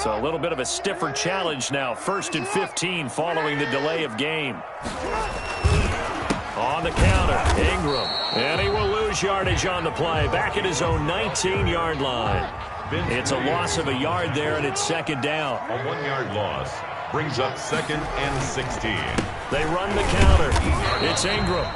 So a little bit of a stiffer challenge now. 1st and 15 following the delay of game. On the counter, Ingram. And he will lose yardage on the play. Back at his own 19-yard line. It's a loss of a yard there, and it's 2nd down. A 1-yard loss brings up 2nd and 16. They run the counter. It's Ingram.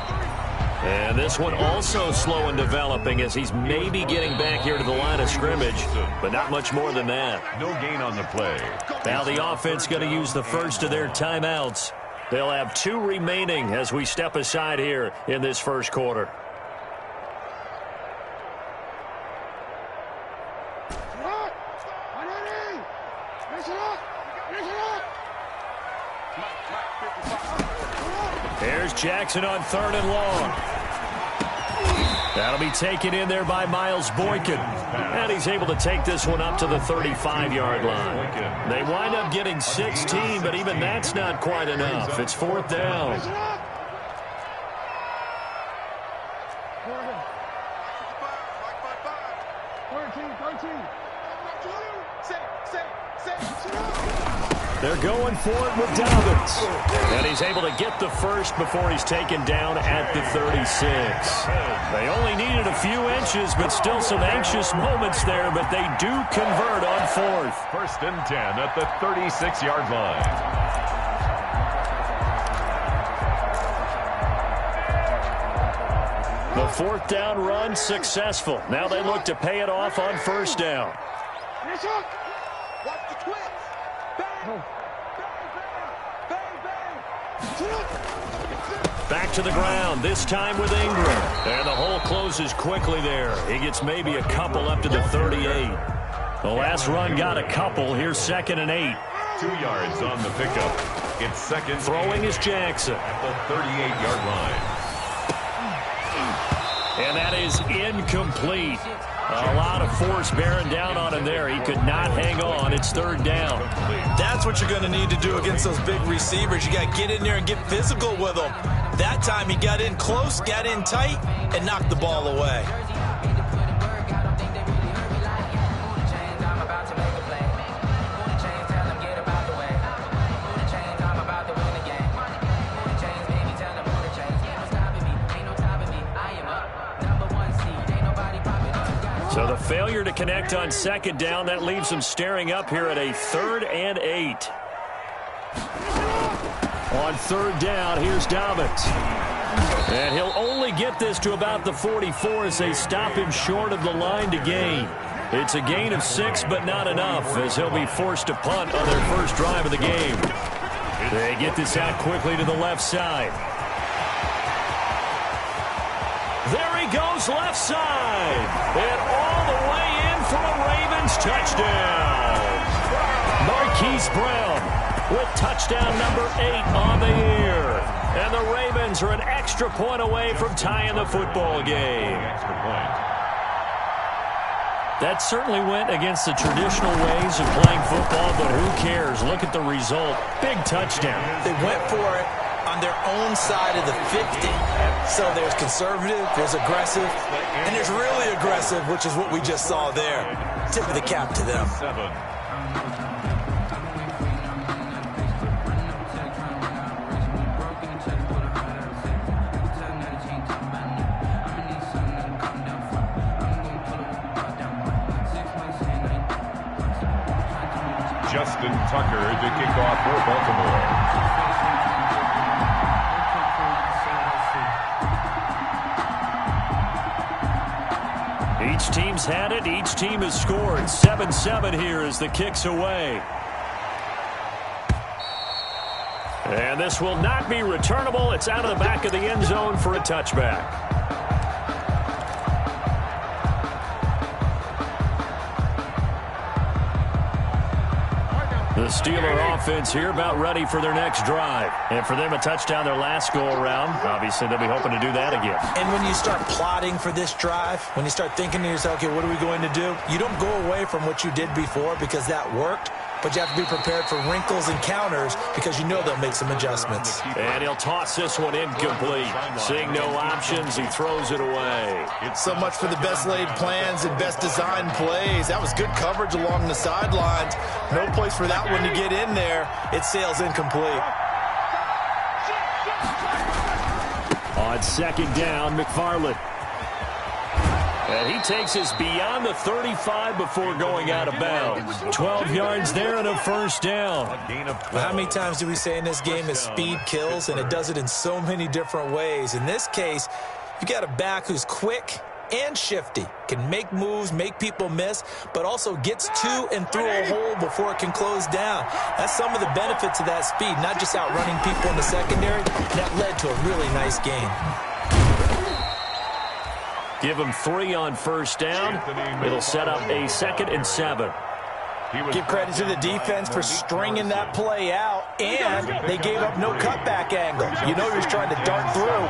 And this one also slow in developing as he's maybe getting back here to the line of scrimmage, but not much more than that. No gain on the play. Now the offense going to use the first of their timeouts. They'll have 2 remaining as we step aside here in this first quarter. Here's Jackson on 3rd and long. That'll be taken in there by Miles Boykin. And he's able to take this one up to the 35-yard line. They wind up getting 16, but even that's not quite enough. It's 4th down. They're going for it with Dobbins. And he's able to get the first before he's taken down at the 36. They only needed a few inches, but still some anxious moments there, but they do convert on 4th. 1st and 10 at the 36-yard line. The 4th down run successful. Now they look to pay it off on 1st down. Back to the ground, this time with Ingram. And the hole closes quickly there. He gets maybe a couple up to the 38. The last run got a couple. Here's 2nd and 8. 2 yards on the pickup. It's 2nd. Throwing is Jackson. At the 38-yard line. And that is incomplete. A lot of force bearing down on him there. He could not hang on. It's 3rd down. That's what you're going to need to do against those big receivers. You got to get in there and get physical with them. That time he got in close, got in tight, and knocked the ball away. So the failure to connect on 2nd down, that leaves them staring up here at a 3rd and 8. On 3rd down, here's Dobbins. And he'll only get this to about the 44 as they stop him short of the line to gain. It's a gain of 6, but not enough, as he'll be forced to punt on their first drive of the game. They get this out quickly to the left side. There he goes, left side. And all the way in for a Ravens touchdown. Marquise Brown with touchdown number 8 on the year. And the Ravens are an extra point away from tying the football game. Extra point. That certainly went against the traditional ways of playing football, but who cares? Look at the result. Big touchdown. They went for it on their own side of the 50. So there's conservative, there's aggressive, and there's really aggressive, which is what we just saw there. Tip of the cap to them. 7. Justin Tucker to kick off for Baltimore. Each team's had it. Each team has scored. 7-7 here as the kick's away. And this will not be returnable. It's out of the back of the end zone for a touchback. The Steeler offense here about ready for their next drive. And for them, a touchdown their last go-around. Obviously, they'll be hoping to do that again. And when you start plotting for this drive, when you start thinking to yourself, okay, what are we going to do? You don't go away from what you did before because that worked, but you have to be prepared for wrinkles and counters because you know they'll make some adjustments. And he'll toss this one incomplete. Seeing no options, he throws it away. So much for the best laid plans and best designed plays. That was good coverage along the sidelines. No place for that one to get in there. It sails incomplete. On second down, McFarland. And he takes us beyond the 35 before going out of bounds. 12 yards there and a first down. How many times do we say in this game is speed kills, and it does it in so many different ways. In this case, you got a back who's quick and shifty, can make moves, make people miss, but also gets to and through a hole before it can close down. That's some of the benefits of that speed, not just outrunning people in the secondary. That led to a really nice game. Give him 3 on first down. It'll set up a 2nd and 7. Give credit to the defense for stringing that play out, and they gave up no cutback angle. You know he's trying to dart through.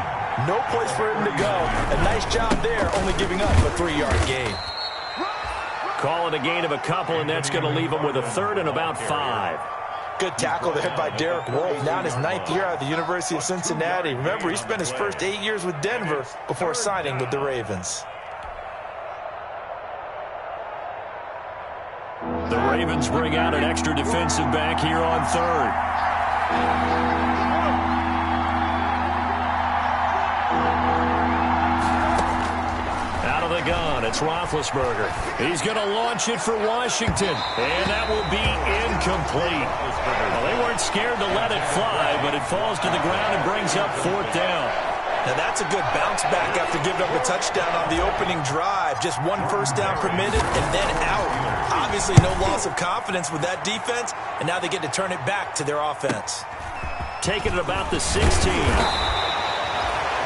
No place for him to go. A nice job there, only giving up a 3-yard gain. Call it a gain of a couple, and that's going to leave him with a 3rd and about 5. Good tackle there by Derek Wolfe. Now in his 9th year at the University of Cincinnati. Remember, he spent his first 8 years with Denver before signing with the Ravens. The Ravens bring out an extra defensive back here on 3rd. The gun. It's Roethlisberger. He's going to launch it for Washington, and that will be incomplete. Well, they weren't scared to let it fly, but it falls to the ground and brings up 4th down. Now that's a good bounce back after giving up a touchdown on the opening drive. Just 1 first down permitted and then out. Obviously no loss of confidence with that defense, and now they get to turn it back to their offense. Taking it about the 16.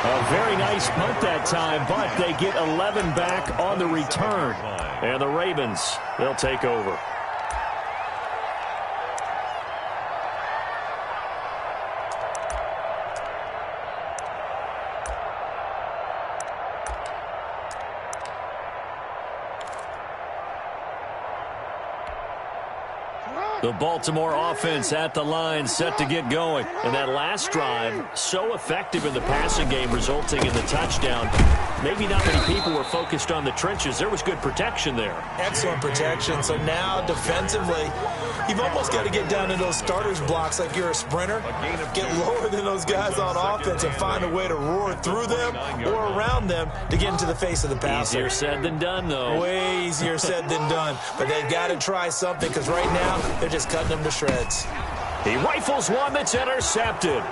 A very nice punt that time, but they get 11 back on the return. And the Ravens, they'll take over. The Baltimore offense at the line, set to get going. And that last drive, so effective in the passing game, resulting in the touchdown. Maybe not many people were focused on the trenches. There was good protection there. Excellent protection. So now, defensively, you've almost got to get down to those starters blocks like you're a sprinter. Get lower than those guys on offense and find a way to roar through them or around them to get into the face of the passer. Easier said than done, though. Way easier said than done. But they've got to try something because right now, they're just cutting them to shreds. He rifles one that's intercepted.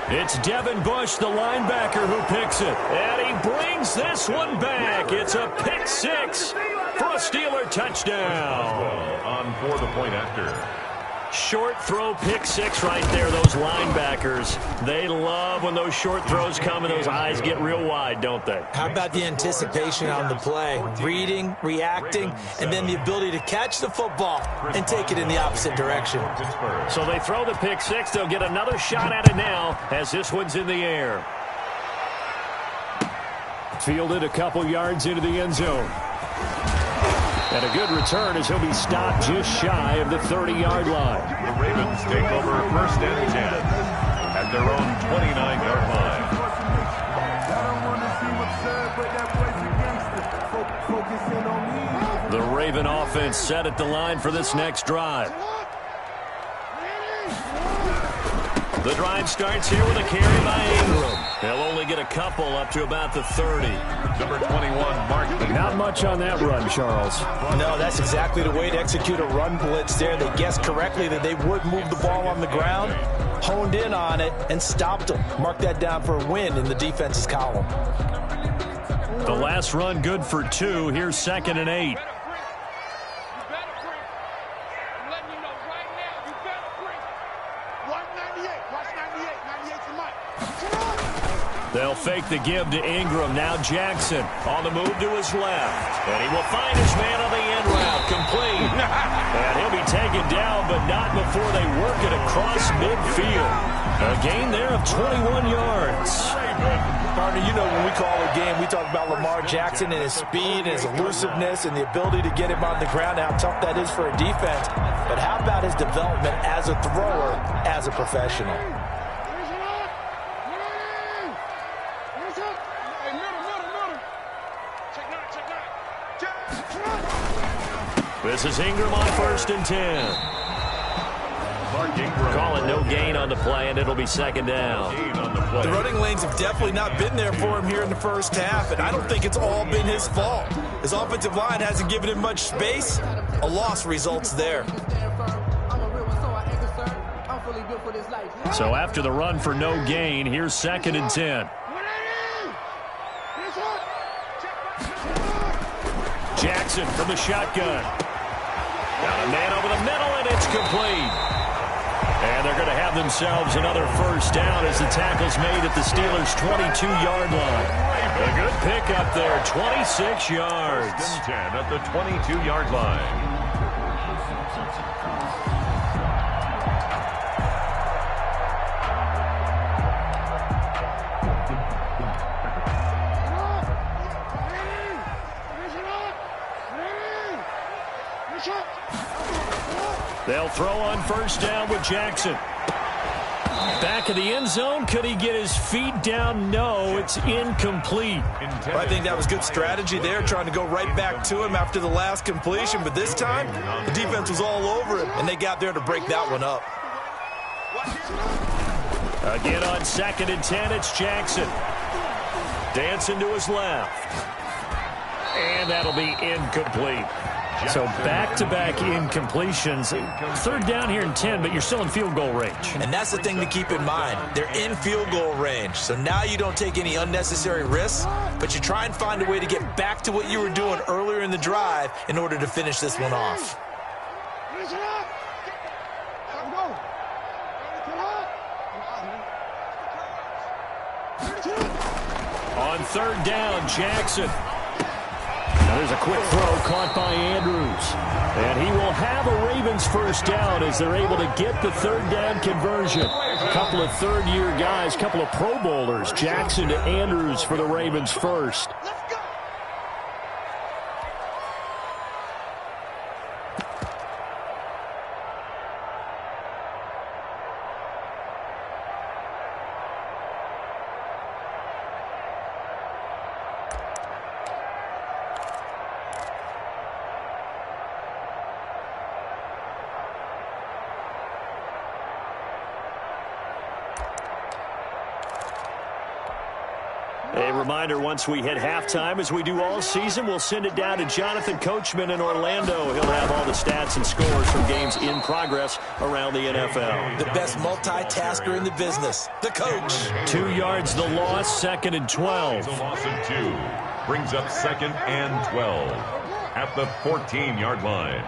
It's Devin Bush, the linebacker, who picks it. And he brings this one back. It's a pick 6 for a Steeler touchdown. On for the point after. Short throw, pick 6 right there. Those linebackers, they love when those short throws come and those eyes get real wide, don't they? How about the anticipation on the play? Reading, reacting, and then the ability to catch the football and take it in the opposite direction. So they throw the pick 6. They'll get another shot at it now as this one's in the air. Fielded a couple yards into the end zone. And a good return as he'll be stopped just shy of the 30-yard line. The Ravens take over 1st and 10 at their own 29-yard line. The Raven offense set at the line for this next drive. The drive starts here with a carry by Ingram. They'll only get a couple up to about the 30. Number 21, Mark. Not much on that run, Charles. No, that's exactly the way to execute a run blitz there. They guessed correctly that they would move the ball on the ground, honed in on it, and stopped them. Mark that down for a win in the defense's column. The last run good for 2. Here's 2nd and 8. They'll fake the give to Ingram. Now Jackson on the move to his left. And he will find his man on the end route. Complete. And he'll be taken down, but not before they work it across midfield. A gain there of 21 yards. Partner, you know when we call a game, we talk about Lamar Jackson and his speed and his elusiveness and the ability to get him on the ground, how tough that is for a defense. But how about his development as a thrower, as a professional? This is Ingram on 1st and 10. Calling no gain on the play, and it'll be 2nd down. The running lanes have definitely not been there for him here in the first half, and I don't think it's all been his fault. His offensive line hasn't given him much space. A loss results there. So after the run for no gain, here's 2nd and 10. Jackson from the shotgun. Got a man over the middle, and it's complete. And they're going to have themselves another 1st down as the tackle's made at the Steelers' 22-yard line. A good pickup there, 26 yards. 10 at the 22-yard line. They'll throw on 1st down with Jackson. Back of the end zone. Could he get his feet down? No, it's incomplete. Well, I think that was good strategy there, trying to go right back to him after the last completion. But this time, the defense was all over him, and they got there to break that one up. Again on 2nd and 10, it's Jackson. Dancing to his left. And that'll be incomplete. So back-to-back incompletions. 3rd down here and 10, but you're still in field goal range. And that's the thing to keep in mind. They're in field goal range. So now you don't take any unnecessary risks, but you try and find a way to get back to what you were doing earlier in the drive in order to finish this one off. On 3rd down, Jackson. Now there's a quick throw caught by Andrews. And he will have a Ravens 1st down as they're able to get the 3rd down conversion. A couple of 3rd-year guys, couple of Pro Bowlers. Jackson to Andrews for the Ravens 1st. A reminder, once we hit halftime, as we do all season, we'll send it down to Jonathan Coachman in Orlando. He'll have all the stats and scores from games in progress around the NFL. The best multitasker in the business, the coach. 2 yards the loss, 2nd and 12. The loss of 2 brings up 2nd and 12 at the 14-yard line.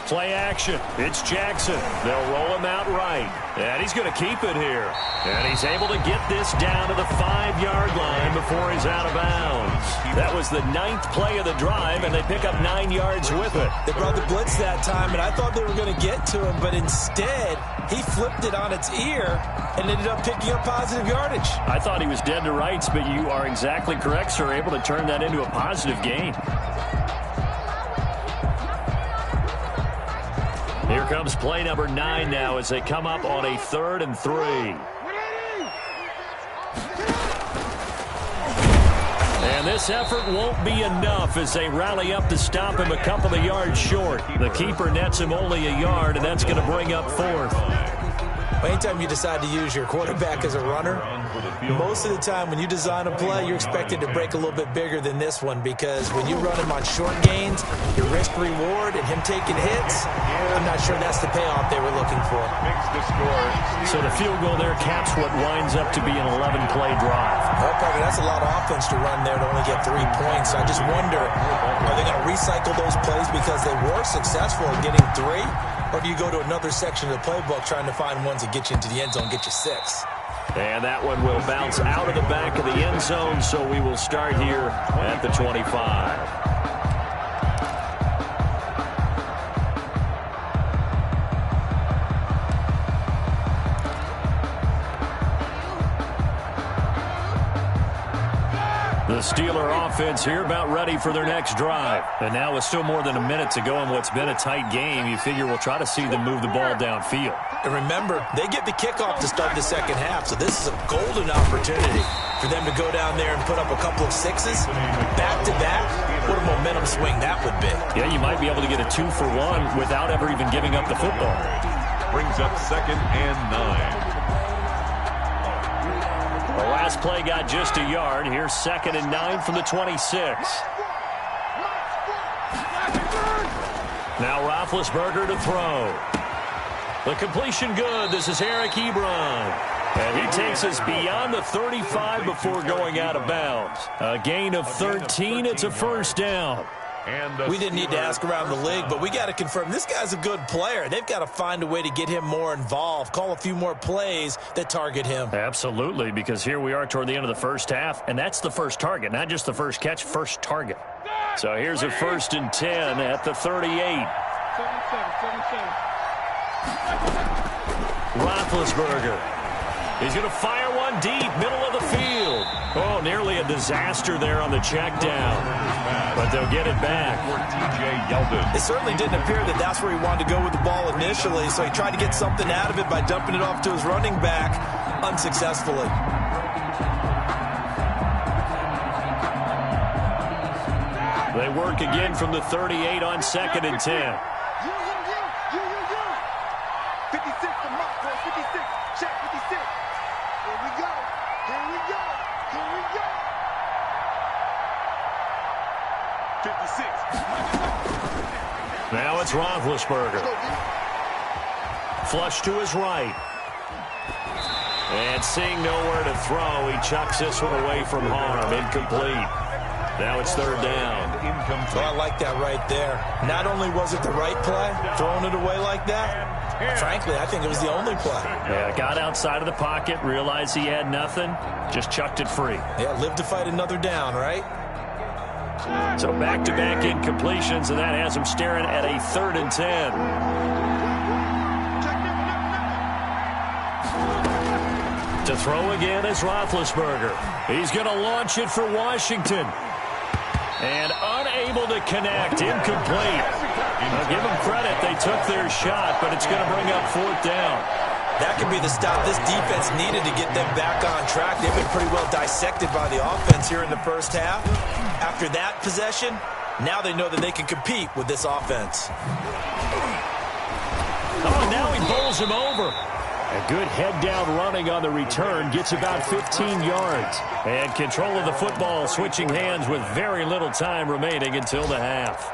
Play action. It's Jackson. They'll roll him out right. And he's going to keep it here. And he's able to get this down to the 5-yard line before he's out of bounds. That was the 9th play of the drive, and they pick up 9 yards with it. They brought the blitz that time, and I thought they were going to get to him, but instead, he flipped it on its ear and ended up picking up positive yardage. I thought he was dead to rights, but you are exactly correct, sir, able to turn that into a positive gain. Here comes play number 9 now as they come up on a 3rd and 3. And this effort won't be enough as they rally up to stop him a couple of yards short. The keeper nets him only a yard, and that's going to bring up 4th. Anytime you decide to use your quarterback as a runner, most of the time when you design a play, you're expected to break a little bit bigger than this one, because when you run him on short gains, your risk-reward and him taking hits, I'm not sure that's the payoff they were looking for. So the field goal there caps what winds up to be an 11-play drive. Well, Parker, that's a lot of offense to run there to only get 3 points. I just wonder, are they going to recycle those plays because they were successful in getting 3? Or do you go to another section of the playbook trying to find ones that get you into the end zone, get you 6? And that one will bounce out of the back of the end zone, so we will start here at the 25. Steeler offense here about ready for their next drive. And now with still more than a minute to go in what's been a tight game, you figure we'll try to see them move the ball downfield. And remember, they get the kickoff to start the second half, so this is a golden opportunity for them to go down there and put up a couple of sixes back-to-back. What a momentum swing that would be. Yeah, you might be able to get a 2-for-1 without ever even giving up the football. Brings up 2nd and 9. The last play got just a yard. Here's 2nd and 9 from the 26. Now Roethlisberger to throw. The completion good. This is Eric Ebron. And he takes us beyond the 35 before going out of bounds. A gain of 13. It's a first down. We didn't need to ask around the league, but we got to confirm this guy's a good player. They've got to find a way to get him more involved, call a few more plays that target him. Absolutely, because here we are toward the end of the first half, and that's the first target, not just the first catch, first target. So here's a 1st and 10 at the 38. Roethlisberger. He's going to fire one deep, middle of the field. Oh, nearly a disaster there on the check down. But they'll get it back. It certainly didn't appear that that's where he wanted to go with the ball initially, so he tried to get something out of it by dumping it off to his running back unsuccessfully. They work again from the 38 on 2nd and 10. 56. Now it's Roethlisberger. Flush to his right. And seeing nowhere to throw, he chucks this one away from harm. Incomplete. Now it's 3rd down. Well, I like that right there. Not only was it the right play, throwing it away like that, frankly, I think it was the only play. Yeah, got outside of the pocket, realized he had nothing, just chucked it free. Yeah, live to fight another down, right? So back-to-back incompletions, and that has him staring at a 3rd and 10. To throw again is Roethlisberger. He's going to launch it for Washington. And unable to connect, incomplete. I'll give them credit, they took their shot, but it's going to bring up 4th down. That could be the stop this defense needed to get them back on track. They've been pretty well dissected by the offense here in the first half. After that possession, now they know that they can compete with this offense. Oh, now he bowls him over. A good head-down running on the return, gets about 15 yards. And control of the football, switching hands with very little time remaining until the half.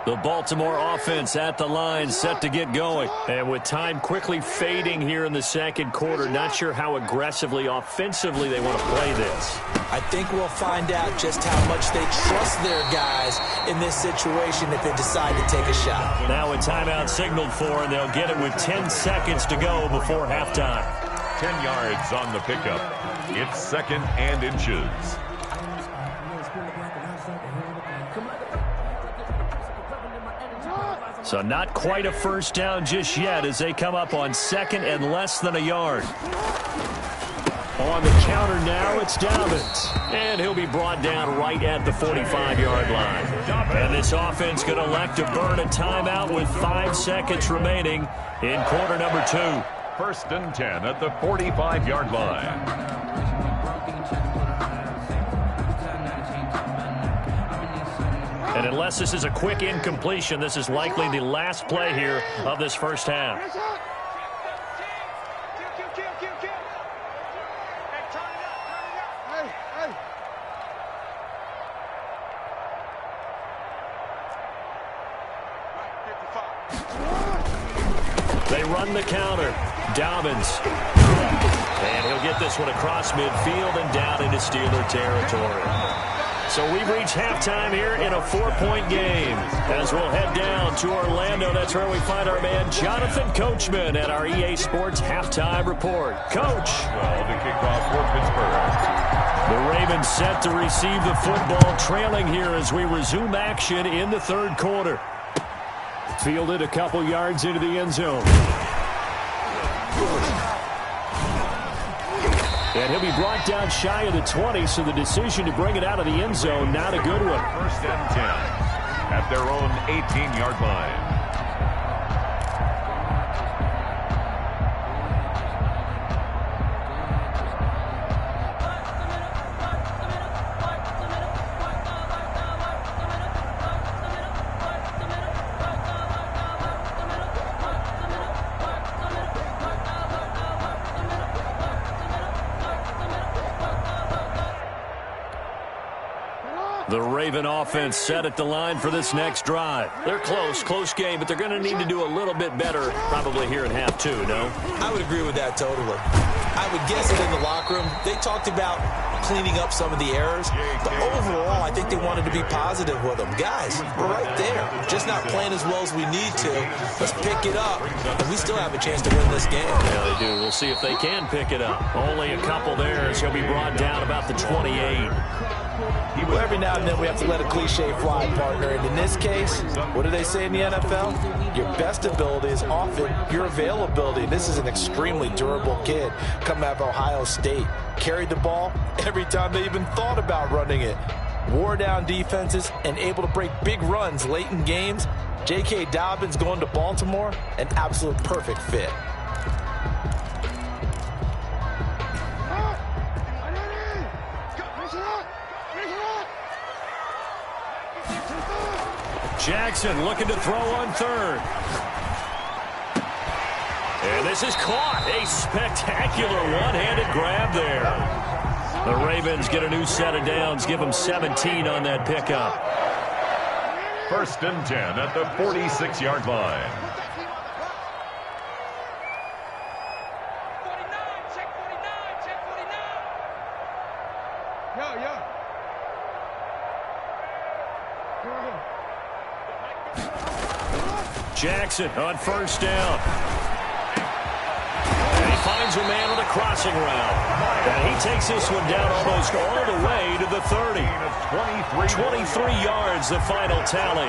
The Baltimore offense at the line, set to get going. And with time quickly fading here in the second quarter, not sure how aggressively, offensively they want to play this. I think we'll find out just how much they trust their guys in this situation if they decide to take a shot. Now a timeout signaled for, and they'll get it with 10 seconds to go before halftime. 10 yards on the pickup. It's 2nd and inches. So not quite a first down just yet as they come up on 2nd and less than a yard. On the counter now, it's Dobbins. And he'll be brought down right at the 45-yard line. And this offense going to elect to burn a timeout with 5 seconds remaining in quarter number 2. First and 10 at the 45-yard line. And unless this is a quick incompletion, this is likely the last play here of this first half. They run the counter. Dobbins. And he'll get this one across midfield and down into Steeler territory. So we've reached halftime here in a 4-point game. As we'll head down to Orlando, that's where we find our man Jonathan Coachman at our EA Sports Halftime Report. Coach. Well, the kickoff for Pittsburgh. The Ravens set to receive the football, trailing here as we resume action in the third quarter. Fielded a couple yards into the end zone. And he'll be brought down shy of the 20, so the decision to bring it out of the end zone, not a good one. First and 10 at their own 18-yard line. The Raven offense set at the line for this next drive. They're close game, but they're going to need to do a little bit better probably here in half two, no? I would agree with that totally. I would guess that in the locker room, they talked about cleaning up some of the errors, but overall, I think they wanted to be positive with them. Guys, we're right there. Just not playing as well as we need to. Let's pick it up, and we still have a chance to win this game. Yeah, they do. We'll see if they can pick it up. Only a couple there as he'll be brought down about the 28. Well, every now and then we have to let a cliche fly, partner. And in this case, what do they say in the NFL? Your best ability is often your availability. This is an extremely durable kid coming out of Ohio State. Carried the ball every time they even thought about running it. Wore down defenses and able to break big runs late in games. J.K. Dobbins going to Baltimore, an absolute perfect fit. Jackson looking to throw on third. And this is caught. A spectacular one-handed grab there. The Ravens get a new set of downs, give them 17 on that pickup. First and 10 at the 46-yard line. Jackson on first down. And he finds a man on a crossing route. And he takes this one down almost all the way to the 30. 23 yards, the final tally.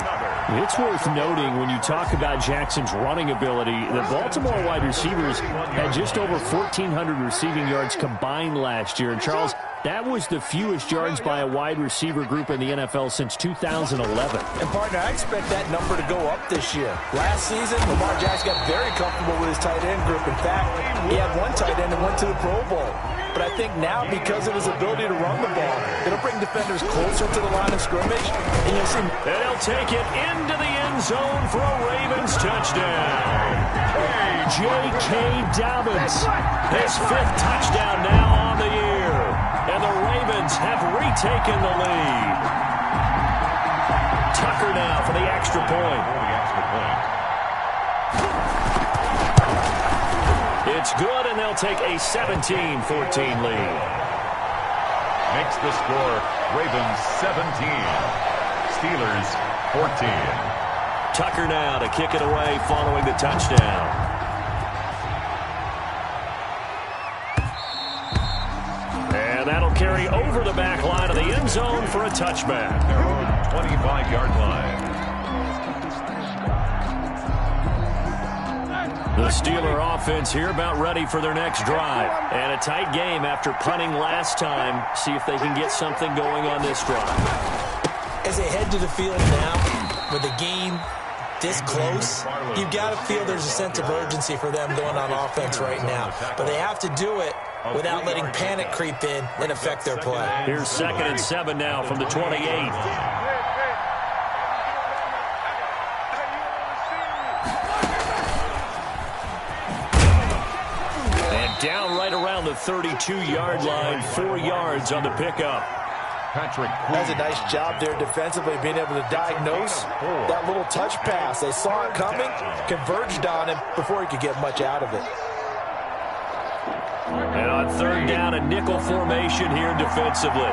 It's worth noting when you talk about Jackson's running ability, the Baltimore wide receivers had just over 1,400 receiving yards combined last year. And Charles, that was the fewest yards by a wide receiver group in the NFL since 2011. And, partner, I expect that number to go up this year. Last season, Lamar Jackson got very comfortable with his tight end group. In fact, he had one tight end that went to the Pro Bowl. But I think now, because of his ability to run the ball, it'll bring defenders closer to the line of scrimmage. And you'll see. And he'll take it into the end zone for a Ravens touchdown. J.K. Dobbins, his fifth touchdown now on the year. And the Ravens have retaken the lead. Tucker now for the extra point. It's good, and they'll take a 17-14 lead. Makes the score Ravens 17, Steelers 14. Tucker now to kick it away following the touchdown. And that'll carry over the back line of the end zone for a touchback. Their own 25-yard line. The Steeler offense here about ready for their next drive. And a tight game after punting last time. See if they can get something going on this drive. As they head to the field now, with the game this close, you've got to feel there's a sense of urgency for them going on offense right now. But they have to do it without letting panic creep in and affect their play. Here's 2nd and 7 now from the 28. And down right around the 32-yard line, 4 yards on the pickup. That's a nice job there defensively, being able to diagnose that little touch pass. They saw it coming, converged on him before he could get much out of it. And on 3rd down, a nickel formation here defensively.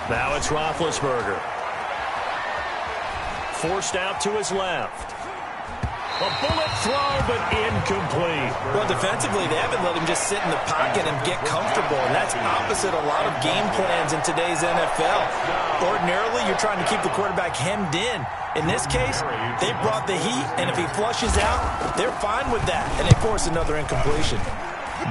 Now it's Roethlisberger. Forced out to his left. A bullet throw, but incomplete. Well, defensively, they haven't let him just sit in the pocket and get comfortable, and that's opposite a lot of game plans in today's NFL. Ordinarily, you're trying to keep the quarterback hemmed in. In this case, they brought the heat, and if he flushes out, they're fine with that, and they force another incompletion.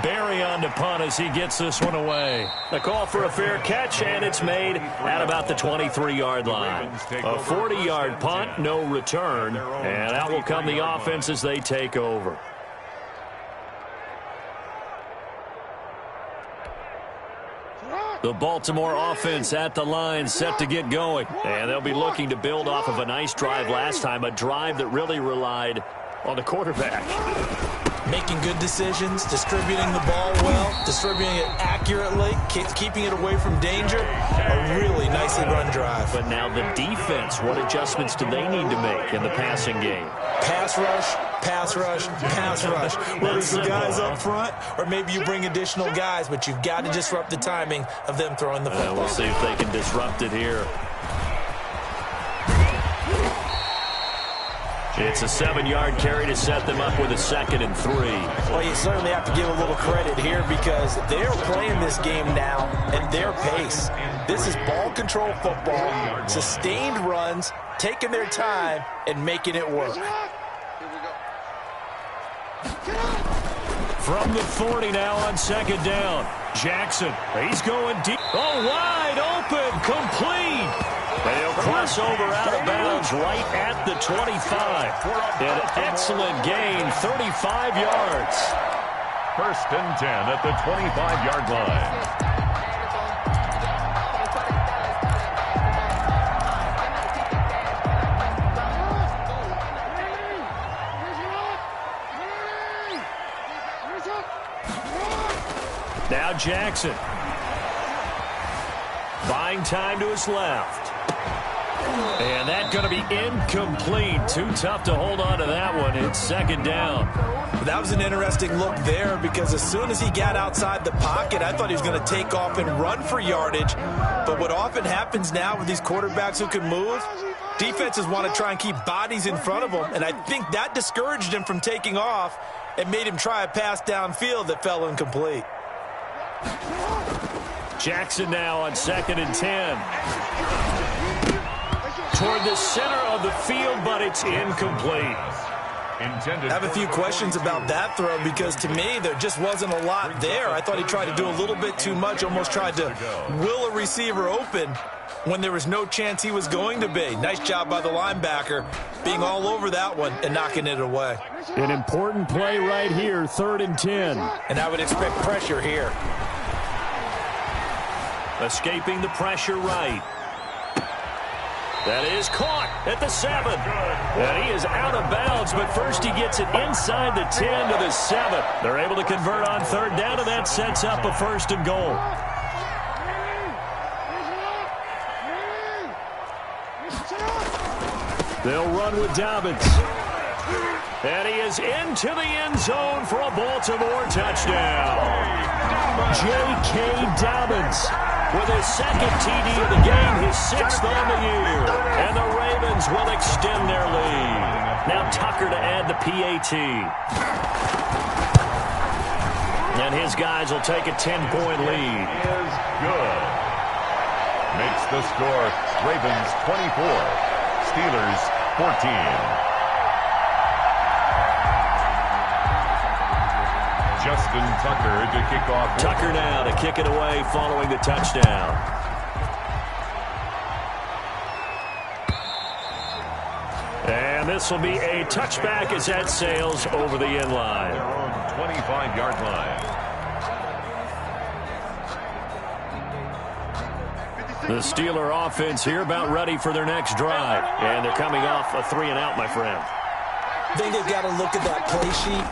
Barry on to punt as he gets this one away. A call for a fair catch, and it's made at about the 23-yard line. A 40-yard punt, no return, and out will come the offense as they take over. The Baltimore offense at the line, set to get going. And they'll be looking to build off of a nice drive last time, a drive that really relied on the quarterback. Making good decisions, distributing the ball well, distributing it accurately, keeping it away from danger. A really nicely run drive. But now the defense, what adjustments do they need to make in the passing game? Pass rush, pass rush, pass rush. Whether it's the guys up front or maybe you bring additional guys, but you've got to disrupt the timing of them throwing the football. We'll see if they can disrupt it here. It's a 7-yard carry to set them up with a 2nd and 3. Well, you certainly have to give a little credit here because they're playing this game now at their pace. This is ball control football, sustained runs, taking their time and making it work. From the 40 now on 2nd down. Jackson, he's going deep. Oh, wide open, complete. And he'll cross over out of bounds right at the 25. An excellent gain, 35 yards. 1st and 10 at the 25-yard line. Now Jackson. Buying time to his left. And that's going to be incomplete. Too tough to hold on to that one. It's 2nd down. That was an interesting look there because as soon as he got outside the pocket, I thought he was going to take off and run for yardage. But what often happens now with these quarterbacks who can move, defenses want to try and keep bodies in front of them. And I think that discouraged him from taking off and made him try a pass downfield that fell incomplete. Jackson now on 2nd and 10. Toward the center of the field, but it's incomplete. I have a few questions about that throw because to me there just wasn't a lot there. I thought he tried to do a little bit too much, almost tried to will a receiver open when there was no chance he was going to be. Nice job by the linebacker being all over that one and knocking it away. An important play right here, 3rd and 10. And I would expect pressure here. Escaping the pressure right. That is caught at the 7. And he is out of bounds, but first he gets it inside the 10 to the 7. They're able to convert on 3rd down, and that sets up a 1st and goal. They'll run with Dobbins. And he is into the end zone for a Baltimore touchdown. J.K. Dobbins with his 2nd TD of the game, his 6th on the year. And the Ravens will extend their lead. Now Tucker to add the PAT. And his guys will take a 10-point lead. Is good. Makes the score Ravens 24, Steelers 14. Justin Tucker to kick off. Tucker now to kick it away following the touchdown. And this will be a touchback as that sails over the end line. Their own 25-yard line. The Steeler offense here about ready for their next drive. And they're coming off a 3-and-out, my friend. I think they've got to look at that play sheet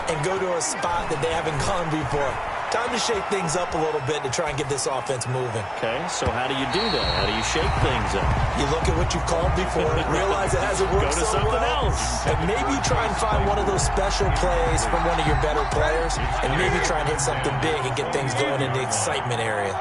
and go to a spot that they haven't gone before. Time to shake things up a little bit to try and get this offense moving. Okay, so how do you do that? How do you shake things up? You look at what you've called before, realize it hasn't worked Go to so something well, else. and maybe try and find one of those special plays from one of your better players, and maybe try and hit something big and get things going in the excitement area.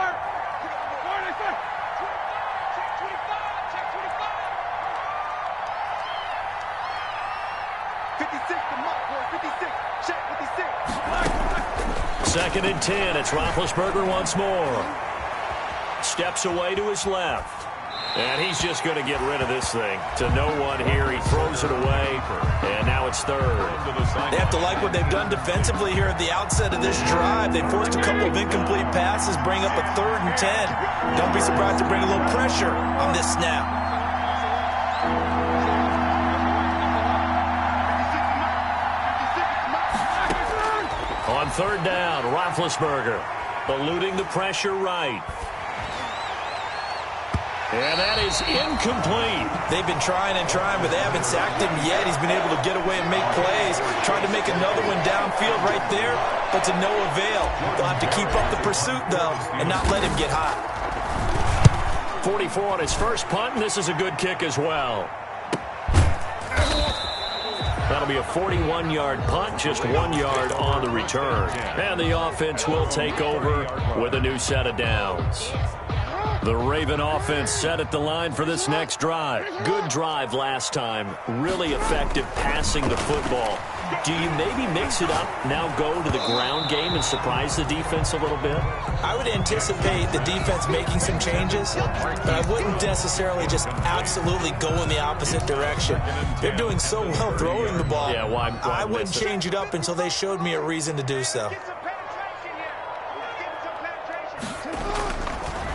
Second and 10. It's Roethlisberger once more. Steps away to his left. And he's just going to get rid of this thing. To no one here. He throws it away. And now it's third. They have to like what they've done defensively here at the outset of this drive. They forced a couple of incomplete passes, bring up a 3rd and 10. Don't be surprised to bring a little pressure on this snap. On 3rd down, Roethlisberger eluding the pressure right. And that is incomplete. They've been trying and trying, but they haven't sacked him yet. He's been able to get away and make plays. Tried to make another one downfield right there, but to no avail. They'll have to keep up the pursuit, though, and not let him get hot. 44 on his first punt, and this is a good kick as well. That'll be a 41-yard punt, just 1 yard on the return. And the offense will take over with a new set of downs. The Raven offense set at the line for this next drive. Good drive last time. Really effective passing the football. Do you maybe mix it up, now go to the ground game and surprise the defense a little bit? I would anticipate the defense making some changes, but I wouldn't necessarily just absolutely go in the opposite direction. They're doing so well throwing the ball. Yeah, why I wouldn't change it up until they showed me a reason to do so.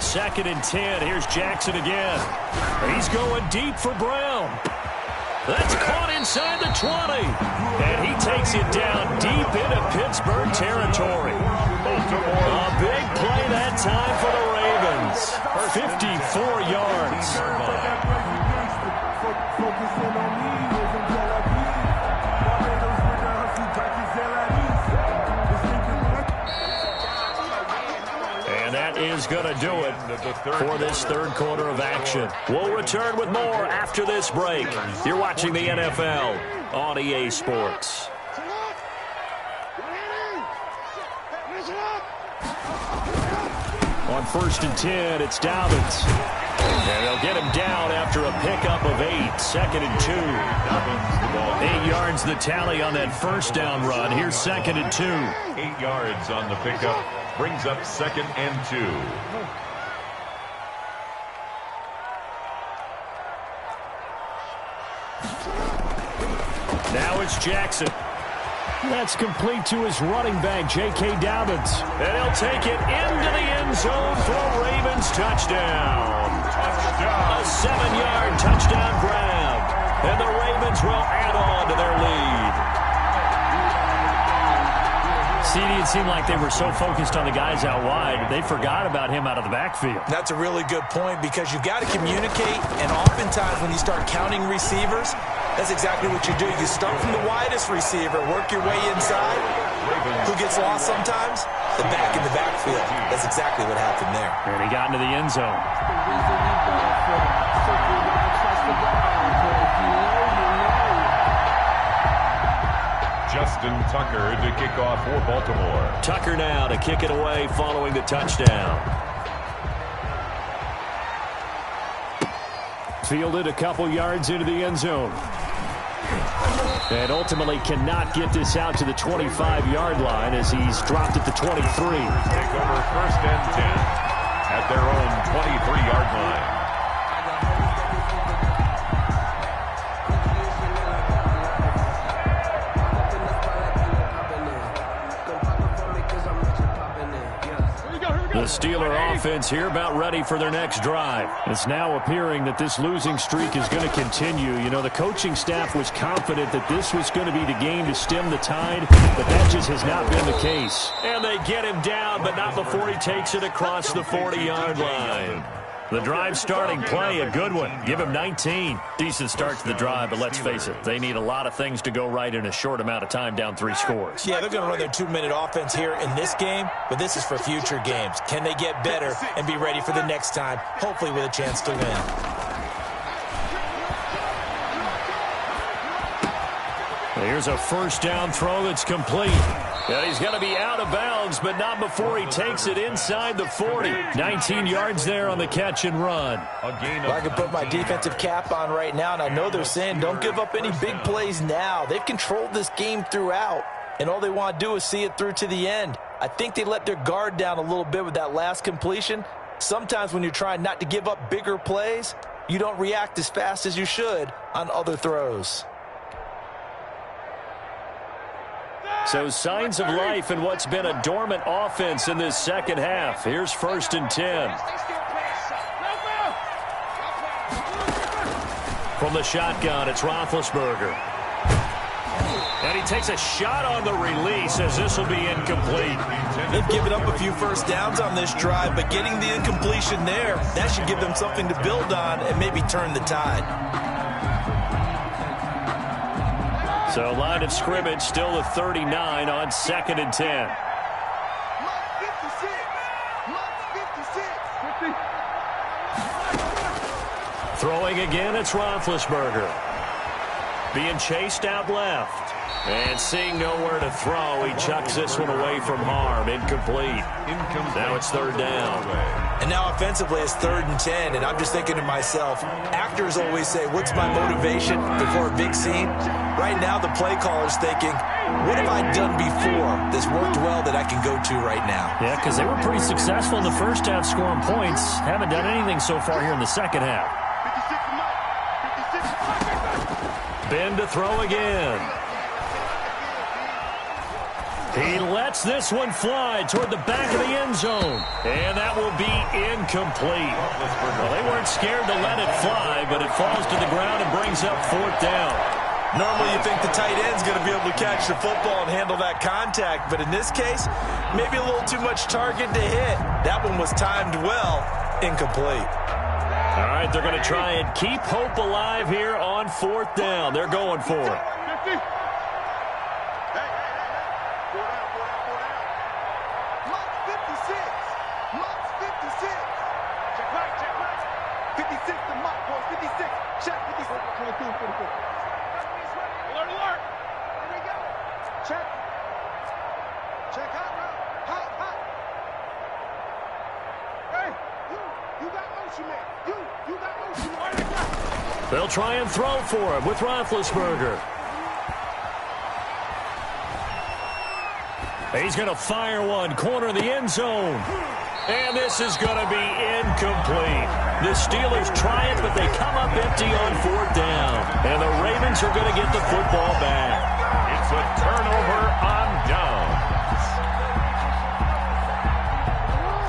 2nd and 10. Here's Jackson again. He's going deep for Brown. That's caught inside the 20. And he takes it down deep into Pittsburgh territory. A big play that time for the Ravens. 54 yards. And that is going to do it for this 3rd quarter of action. We'll return with more after this break. You're watching the NFL on EA Sports. On 1st and 10, it's Dobbins. And they'll get him down after a pickup of 8. 2nd and 2. 8 yards the tally on that 1st down run. Here's 2nd and 2. 8 yards on the pickup. Brings up 2nd and 2. Now it's Jackson. That's complete to his running back, J.K. Dobbins. And he'll take it into the end zone for a Ravens touchdown. A 7-yard touchdown grab. And the Ravens will add on to their lead. CD, it seemed like they were so focused on the guys out wide, they forgot about him out of the backfield. That's a really good point because you've got to communicate, and oftentimes when you start counting receivers, that's exactly what you do. You start from the widest receiver, work your way inside. Who gets lost sometimes? The back in the backfield. That's exactly what happened there. And he got into the end zone. Justin Tucker to kick off for Baltimore. Tucker now to kick it away following the touchdown. Fielded a couple yards into the end zone. And ultimately cannot get this out to the 25-yard line as he's dropped at the 23. Take over 1st and 10 at their own 23-yard line. Steeler offense here about ready for their next drive. It's now appearing that this losing streak is going to continue. You know, the coaching staff was confident that this was going to be the game to stem the tide, but that just has not been the case. And they get him down, but not before he takes it across the 40-yard line. The drive starting play, a good one. Give him 19. Decent start to the drive, but let's face it, they need a lot of things to go right in a short amount of time down 3 scores. Yeah, they're going to run their 2-minute offense here in this game, but this is for future games. Can they get better and be ready for the next time, hopefully with a chance to win? Here's a first down throw that's complete. And he's going to be out of bounds, but not before he takes it inside the 40. 19 yards there on the catch and run. Well, I can put my defensive cap on right now, and I know they're saying don't give up any big plays now. They've controlled this game throughout, and all they want to do is see it through to the end. I think they let their guard down a little bit with that last completion. Sometimes when you're trying not to give up bigger plays, you don't react as fast as you should on other throws. So signs of life in what's been a dormant offense in this second half. Here's 1st and 10. From the shotgun, it's Roethlisberger. And he takes a shot on the release as this will be incomplete. They've given up a few first downs on this drive, but getting the incompletion there, that should give them something to build on and maybe turn the tide. So line of scrimmage still the 39 on 2nd and 10. Throwing again, it's Roethlisberger. Being chased out left. And seeing nowhere to throw, he chucks this one away from harm. Incomplete. Now it's 3rd down. And now offensively it's 3rd and 10, and I'm just thinking to myself, actors always say, what's my motivation before a big scene? Right now the play caller's thinking, what have I done before that's worked well that I can go to right now? Yeah, because they were pretty successful in the first half scoring points. Haven't done anything so far here in the second half. Ben to throw again. He lets this one fly toward the back of the end zone. And that will be incomplete. Well, they weren't scared to let it fly, but it falls to the ground and brings up 4th down. Normally you think the tight end's going to be able to catch the football and handle that contact, but in this case, maybe a little too much target to hit. That one was timed well, incomplete. All right, they're going to try and keep hope alive here on 4th down. They're going for it. They'll try and throw for him with Roethlisberger. He's going to fire one, corner of the end zone. And this is going to be incomplete. The Steelers try it, but they come up empty on 4th down. And the Ravens are going to get the football back. It's a turnover on downs.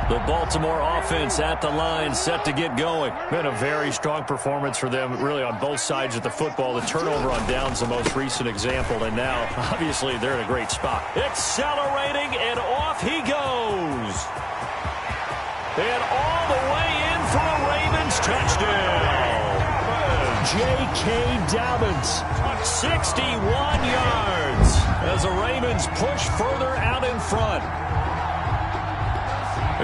The Baltimore offense at the line, set to get going. Been a very strong performance for them, really on both sides of the football. The turnover on downs, the most recent example, and now, obviously, they're in a great spot. Accelerating, and off he goes. And all the way in for a Ravens touchdown. J.K. Dobbins, 61 yards, as the Ravens push further out in front.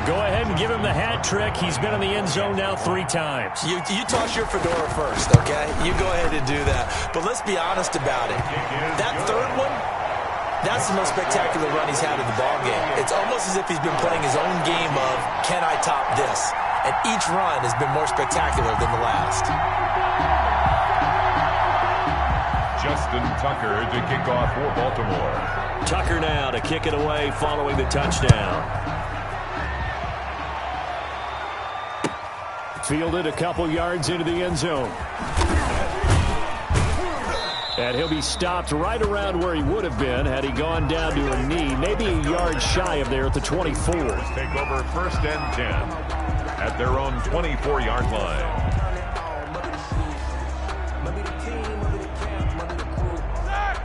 Go ahead and give him the hat trick. He's been in the end zone now 3 times. You toss your fedora first, okay? You go ahead and do that. But let's be honest about it. That 3rd one, that's the most spectacular run he's had in the ballgame. It's almost as if he's been playing his own game of, can I top this? And each run has been more spectacular than the last. Justin Tucker to kick off for Baltimore. Tucker now to kick it away following the touchdown. Fielded a couple yards into the end zone. And he'll be stopped right around where he would have been had he gone down to a knee, maybe a yard shy of there at the 24. Take over 1st and 10 at their own 24-yard line.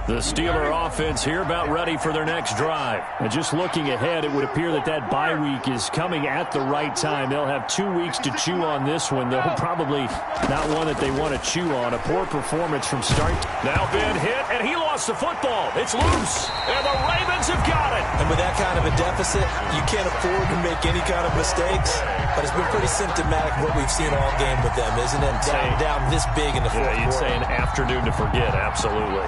The Steeler offense here about ready for their next drive. And just looking ahead, it would appear that that bye week is coming at the right time. They'll have 2 weeks to chew on this one, though probably not one that they want to chew on. A poor performance from start. Now Ben hit, and he lost the football. It's loose, and the Ravens have got it. And with that kind of a deficit, you can't afford to make any kind of mistakes. But it's been pretty symptomatic of what we've seen all game with them, isn't it? Down this big in the fourth quarter. You'd say an afternoon to forget, absolutely.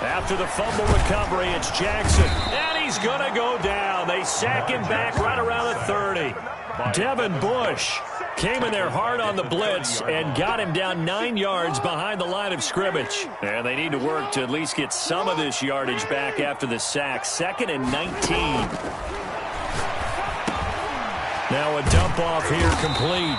After the fumble recovery, it's Jackson. And he's going to go down. They sack him back right around the 30. Devin Bush came in there hard on the blitz and got him down 9 yards behind the line of scrimmage. And they need to work to at least get some of this yardage back after the sack. 2nd and 19. Now a dump off here complete.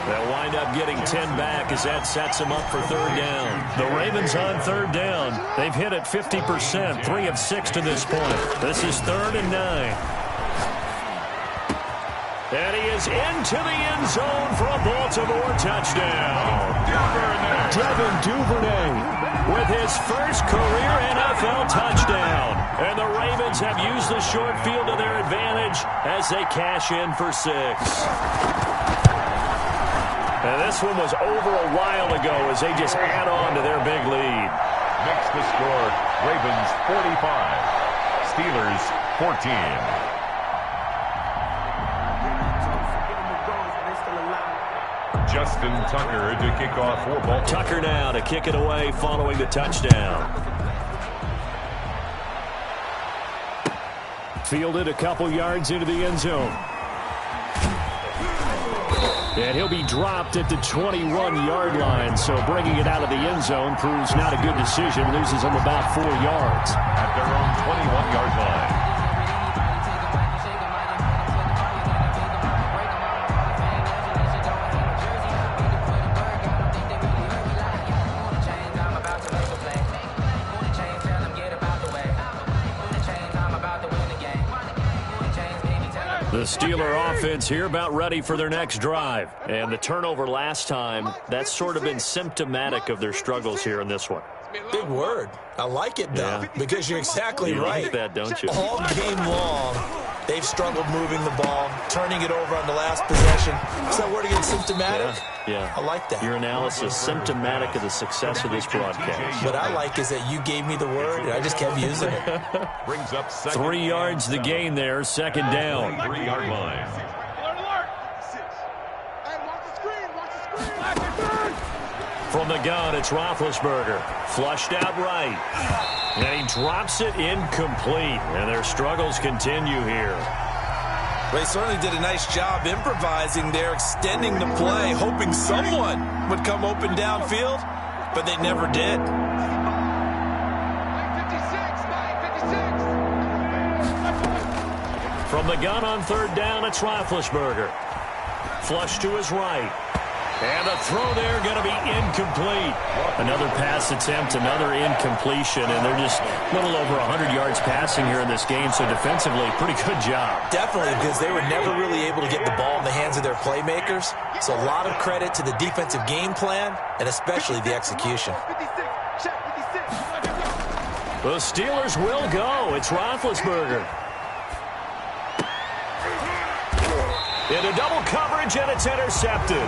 They'll wind up getting 10 back as that sets them up for 3rd down. The Ravens on 3rd down. They've hit it 50%, 3 of 6 to this point. This is 3rd and 9. And he is into the end zone for a Baltimore touchdown. Devin Duvernay with his first career NFL touchdown. And the Ravens have used the short field to their advantage as they cash in for 6. And this one was over a while ago as they just add on to their big lead. Makes the score Ravens 45, Steelers 14. Justin Tucker to kick off for Baltimore. Tucker now to kick it away following the touchdown. Fielded a couple yards into the end zone. And he'll be dropped at the 21-yard line, so bringing it out of the end zone proves not a good decision. Loses him about 4 yards. At their own 21-yard line. The Steeler offense here about ready for their next drive. And the turnover last time, that's sort of been symptomatic of their struggles here in this one. Big word. I like it, though, because you're exactly right. You like that, don't you? All game long, they've struggled moving the ball, turning it over on the last possession. Is that word again, symptomatic? Yeah. I like that. Your analysis, symptomatic of the success of this broadcast. What I like is that you gave me the word, and I just kept using it. Brings up 3 yards the gain there, 2nd down. 3-yard line. From the gun, it's Roethlisberger. Flushed out right. And he drops it incomplete. And their struggles continue here. They certainly did a nice job improvising there, extending the play, hoping someone would come open downfield, but they never did. From the gun on 3rd down, it's Roethlisberger. Flush to his right. And the throw there going to be incomplete. Another pass attempt, another incompletion, and they're just a little over 100 yards passing here in this game, so defensively, pretty good job. Definitely, because they were never really able to get the ball in the hands of their playmakers. So a lot of credit to the defensive game plan, and especially the execution. The Steelers will go. It's Roethlisberger. Into double coverage, and it's intercepted.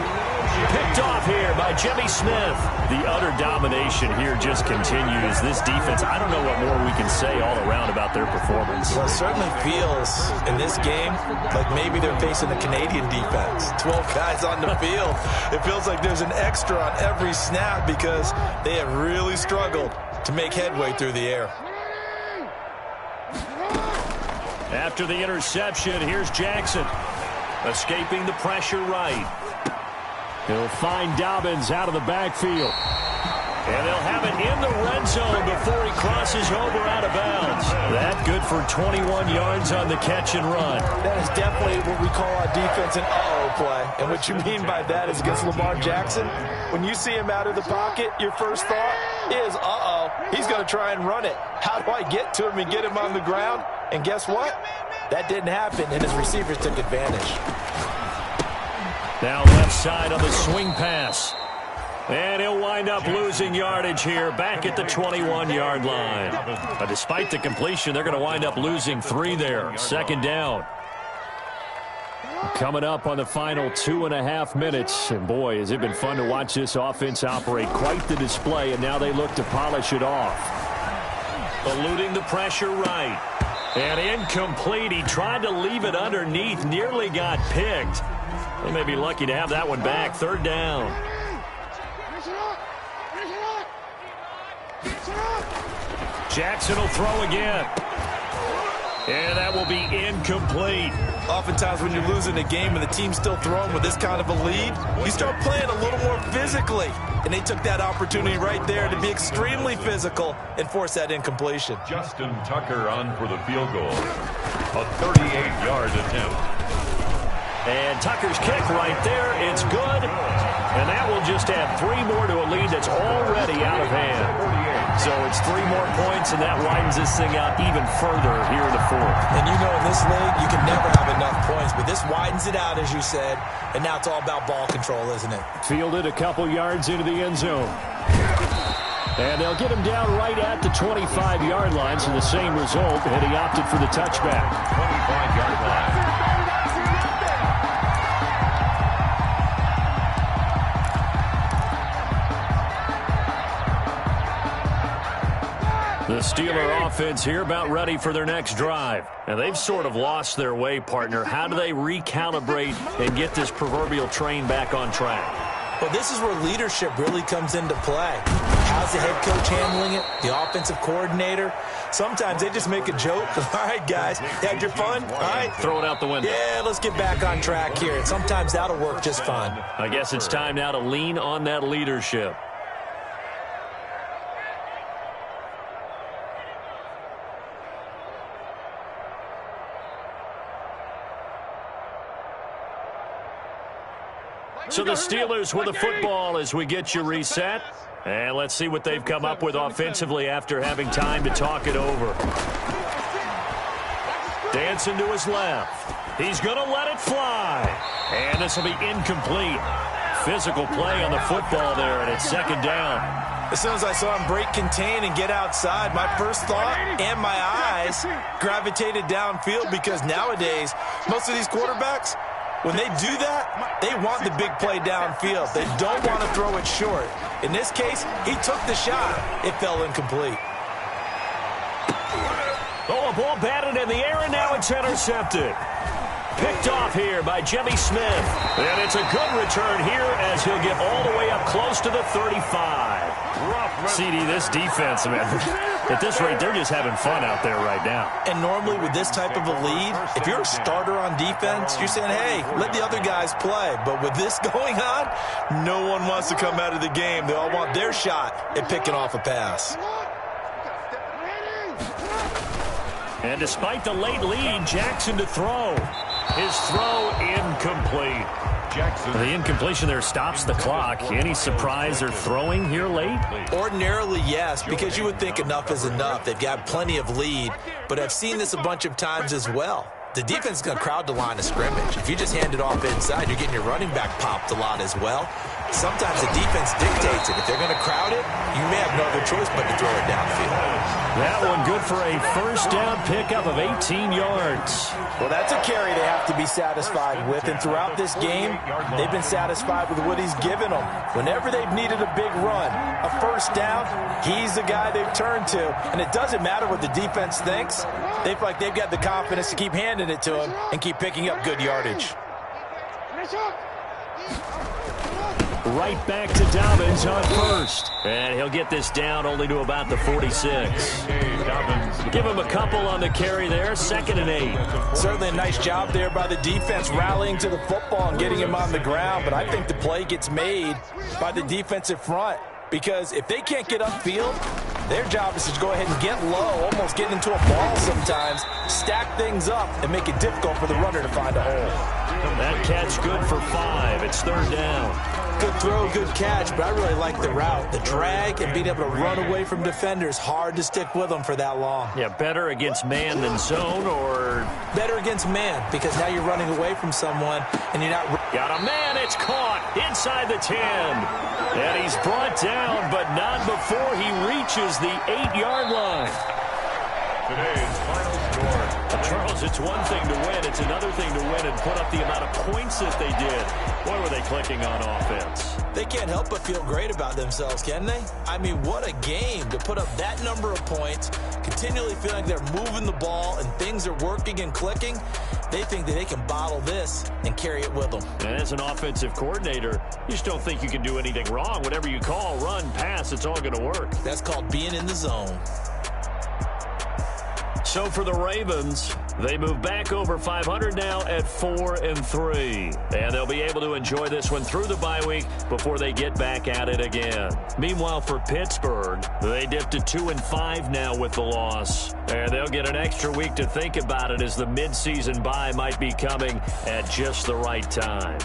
Picked off here by Jimmy Smith. The utter domination here just continues. This defense, I don't know what more we can say all around about their performance. Well, it certainly feels in this game like maybe they're facing a Canadian defense. 12 guys on the field. It feels like there's an extra on every snap because they have really struggled to make headway through the air. After the interception, here's Jackson. Escaping the pressure right. He'll find Dobbins out of the backfield. And they'll have it in the red zone before he crosses over out of bounds. That good for 21 yards on the catch and run. That is definitely what we call on defense an uh-oh play. And what you mean by that is against Lamar Jackson, when you see him out of the pocket, your first thought is, uh-oh, he's going to try and run it. How do I get to him and get him on the ground? And guess what? That didn't happen, and his receivers took advantage. Now left side on the swing pass. And he'll wind up losing yardage here back at the 21-yard line. But despite the completion, they're going to wind up losing 3 there. Second down. Coming up on the final 2.5 minutes. And boy, has it been fun to watch this offense operate. Quite the display, and now they look to polish it off. Eluding the pressure right. And incomplete. He tried to leave it underneath. Nearly got picked. They may be lucky to have that one back. Third down. Jackson will throw again. And that will be incomplete. Oftentimes when you're losing a game and the team's still throwing with this kind of a lead, you start playing a little more physically. And they took that opportunity right there to be extremely physical and force that incompletion. Justin Tucker on for the field goal. A 38-yard attempt. And Tucker's kick right there. It's good. And that will just add 3 more to a lead that's already out of hand. So it's 3 more points, and that widens this thing out even further here in the fourth. And you know in this league, you can never have enough points, but this widens it out, as you said, and now it's all about ball control, isn't it? Fielded a couple yards into the end zone. And they'll get him down right at the 25-yard line, so the same result, and he opted for the touchback. 25-yard line. The Steeler offense here about ready for their next drive. And they've sort of lost their way, partner. How do they recalibrate and get this proverbial train back on track? Well, this is where leadership really comes into play. How's the head coach handling it? The offensive coordinator? Sometimes they just make a joke. All right, guys, you had your fun? All right. Throw it out the window. Yeah, let's get back on track here. And sometimes that'll work just fine. I guess it's time now to lean on that leadership. So the Steelers with the football as we get you reset. And let's see what they've come up with offensively after having time to talk it over. Dancing to his left. He's going to let it fly. And this will be incomplete. Physical play on the football there, and it's second down. As soon as I saw him break contain and get outside, my first thought and my eyes gravitated downfield, because nowadays, most of these quarterbacks, when they do that, they want the big play downfield. They don't want to throw it short. In this case, he took the shot. It fell incomplete. Oh, a ball batted in the air, and now it's intercepted. Picked off here by Jimmy Smith. And it's a good return here as he'll get all the way up close to the 35. CD, this defense, man, at this rate, they're just having fun out there right now. And normally with this type of a lead, if you're a starter on defense, you're saying, hey, let the other guys play. But with this going on, no one wants to come out of the game. They all want their shot at picking off a pass. And despite the late lead, Jackson to throw. His throw incomplete. Jackson. The incompletion there stops the clock. Any surprise they're throwing here late? Ordinarily, yes, because you would think enough is enough. They've got plenty of lead, but I've seen this a bunch of times as well. The defense is going to crowd the line of scrimmage. If you just hand it off inside, you're getting your running back popped a lot as well. Sometimes the defense dictates it. If they're going to crowd it, you may have no other choice but to throw it downfield. That one good for a first down pickup of 18 yards. Well, that's a carry they have to be satisfied with, and throughout this game, they've been satisfied with what he's given them. Whenever they've needed a big run, a first down, he's the guy they've turned to, and it doesn't matter what the defense thinks. They feel like they've got the confidence to keep handing it to him and keep picking up good yardage. Right back to Dobbins on first. And he'll get this down only to about the 46. Give him a couple on the carry there, 2nd and 8. Certainly a nice job there by the defense rallying to the football and getting him on the ground. But I think the play gets made by the defensive front. Because if they can't get upfield, their job is to go ahead and get low, almost get into a ball sometimes, stack things up, and make it difficult for the runner to find a hole. That catch good for 5. It's 3rd down. Good throw, good catch, but I really like the route. The drag and being able to run away from defenders, hard to stick with them for that long. Yeah, better against man than zone, or... Better against man, because now you're running away from someone, and you're not... Got a man, it's caught inside the 10. And he's brought down, but not before he reaches the 8-yard line. Today's final score. Charles, it's one thing to win. It's another thing to win and put up the amount of points that they did. Boy, were they clicking on offense. They can't help but feel great about themselves, can they? I mean, what a game to put up that number of points, continually feeling like they're moving the ball and things are working and clicking. They think that they can bottle this and carry it with them. And as an offensive coordinator, you just don't think you can do anything wrong. Whatever you call, run, pass, it's all going to work. That's called being in the zone. So for the Ravens, they move back over 500 now at 4-3. And they'll be able to enjoy this one through the bye week before they get back at it again. Meanwhile, for Pittsburgh, they dipped to 2-5 now with the loss. And they'll get an extra week to think about it as the midseason bye might be coming at just the right time.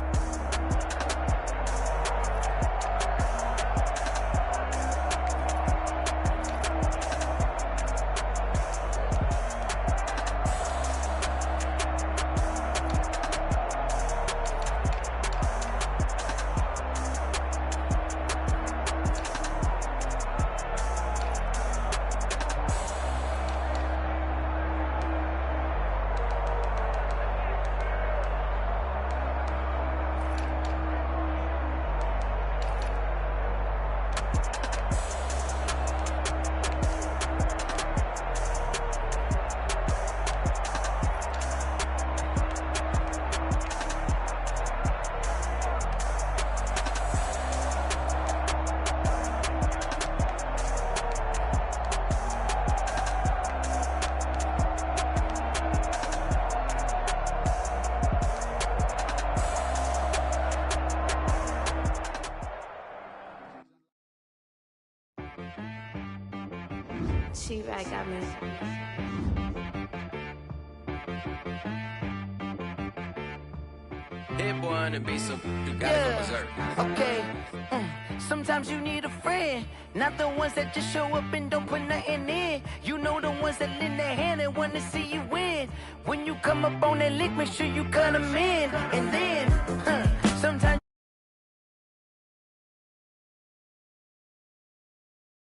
She-Rag got me. Hit boy and be some, you gotta go berserk. Okay. Sometimes you need a friend, not the ones that just show up and don't put nothing in. You know the ones that lend their hand and want to see you win. When you come up on that lick, make sure you cut them in. And then,